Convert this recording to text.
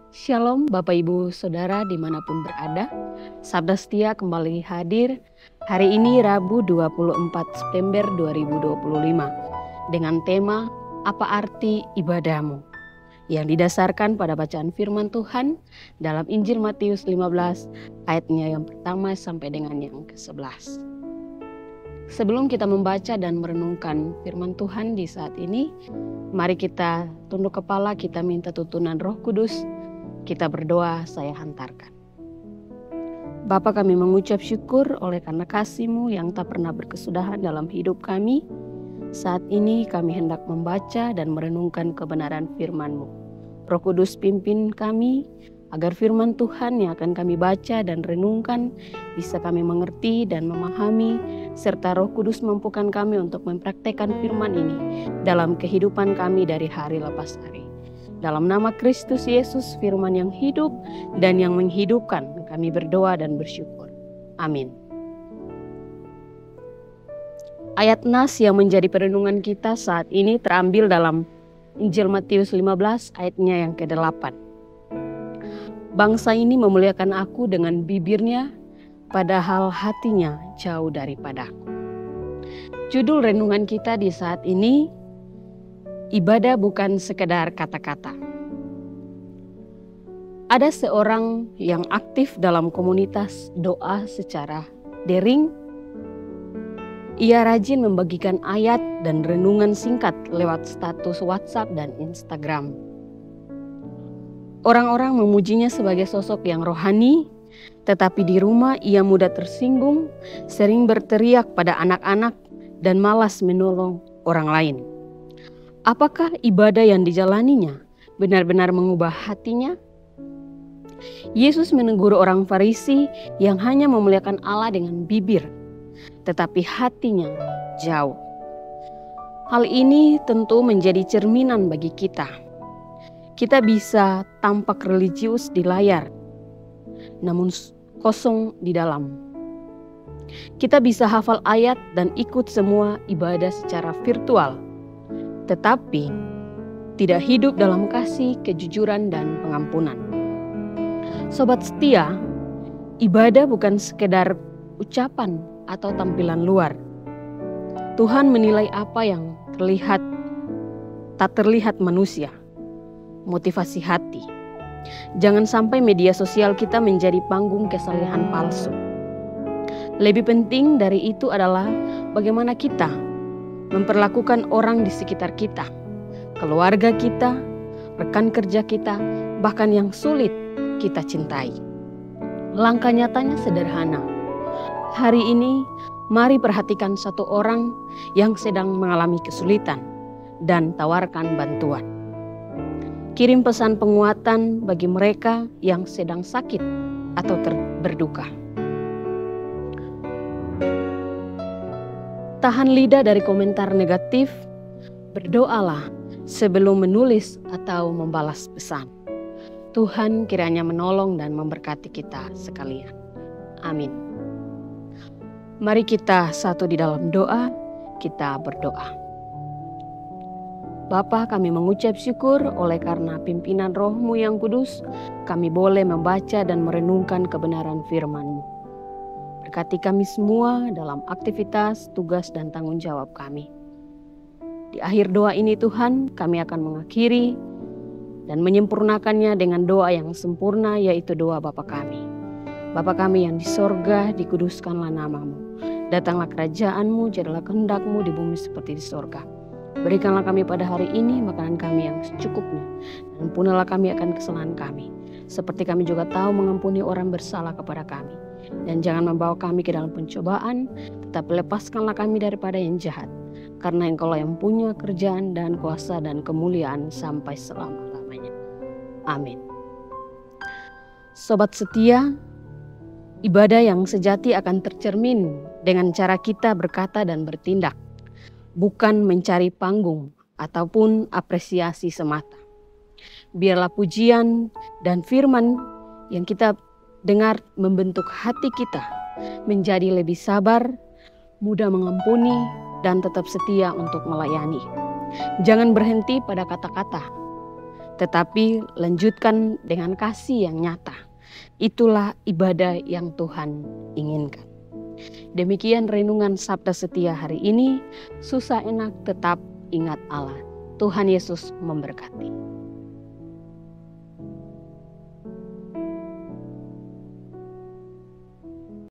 Shalom Bapak Ibu Saudara dimanapun berada. Sabda Setia kembali hadir hari ini Rabu 24 September 2025 dengan tema Apa Arti Ibadahmu? Yang didasarkan pada bacaan firman Tuhan dalam Injil Matius 15 ayatnya yang pertama sampai dengan yang ke-11. Sebelum kita membaca dan merenungkan firman Tuhan di saat ini, mari kita tunduk kepala, kita minta tuntunan Roh Kudus. Kita berdoa, saya hantarkan. Bapa, kami mengucap syukur oleh karena kasih-Mu yang tak pernah berkesudahan dalam hidup kami. Saat ini kami hendak membaca dan merenungkan kebenaran firman-Mu. Roh Kudus pimpin kami agar firman Tuhan yang akan kami baca dan renungkan bisa kami mengerti dan memahami, serta Roh Kudus mampukan kami untuk mempraktekkan firman ini dalam kehidupan kami dari hari lepas hari. Dalam nama Kristus Yesus, firman yang hidup dan yang menghidupkan, kami berdoa dan bersyukur. Amin. Ayat nas yang menjadi perenungan kita saat ini terambil dalam Injil Matius 15 ayatnya yang ke-8. Bangsa ini memuliakan aku dengan bibirnya, padahal hatinya jauh daripadaku. Judul renungan kita di saat ini, ibadah bukan sekedar kata-kata. Ada seorang yang aktif dalam komunitas doa secara daring. Ia rajin membagikan ayat dan renungan singkat lewat status WhatsApp dan Instagram. Orang-orang memujinya sebagai sosok yang rohani, tetapi di rumah ia mudah tersinggung, sering berteriak pada anak-anak, dan malas menolong orang lain. Apakah ibadah yang dijalaninya benar-benar mengubah hatinya? Yesus menegur orang Farisi yang hanya memuliakan Allah dengan bibir, tetapi hatinya jauh. Hal ini tentu menjadi cerminan bagi kita. Kita bisa tampak religius di layar, namun kosong di dalam. Kita bisa hafal ayat dan ikut semua ibadah secara virtual, tetapi tidak hidup dalam kasih, kejujuran, dan pengampunan. Sobat setia, ibadah bukan sekedar ucapan atau tampilan luar. Tuhan menilai apa yang tak terlihat manusia, motivasi hati. Jangan sampai media sosial kita menjadi panggung kesalehan palsu. Lebih penting dari itu adalah bagaimana kita memperlakukan orang di sekitar kita, keluarga kita, rekan kerja kita, bahkan yang sulit kita cintai. Langkah nyatanya sederhana. Hari ini, mari perhatikan satu orang yang sedang mengalami kesulitan dan tawarkan bantuan. Kirim pesan penguatan bagi mereka yang sedang sakit atau berduka. Tahan lidah dari komentar negatif, berdoalah sebelum menulis atau membalas pesan. Tuhan kiranya menolong dan memberkati kita sekalian. Amin. Mari kita satu di dalam doa, kita berdoa. Bapa, kami mengucap syukur oleh karena pimpinan Roh-Mu yang kudus, kami boleh membaca dan merenungkan kebenaran firman-Mu. Berkati kami semua dalam aktivitas, tugas, dan tanggung jawab kami. Di akhir doa ini Tuhan, kami akan mengakhiri dan menyempurnakannya dengan doa yang sempurna, yaitu doa Bapa kami. Bapa kami yang di sorga, dikuduskanlah nama-Mu. Datanglah kerajaan-Mu, jadilah kehendak-Mu di bumi seperti di sorga. Berikanlah kami pada hari ini makanan kami yang secukupnya, dan ampunilah kami akan kesalahan kami, seperti kami juga tahu mengampuni orang bersalah kepada kami. Dan jangan membawa kami ke dalam pencobaan, tetapi lepaskanlah kami daripada yang jahat. Karena Engkau lah yang punya kerjaan dan kuasa dan kemuliaan sampai selama-lamanya. Amin. Sobat setia, ibadah yang sejati akan tercermin dengan cara kita berkata dan bertindak, bukan mencari panggung ataupun apresiasi semata. Biarlah pujian dan firman yang kita dengar membentuk hati kita menjadi lebih sabar, mudah mengampuni, dan tetap setia untuk melayani. Jangan berhenti pada kata-kata, tetapi lanjutkan dengan kasih yang nyata. Itulah ibadah yang Tuhan inginkan. Demikian renungan Sabda Setia hari ini. Susah enak tetap ingat Allah. Tuhan Yesus memberkati.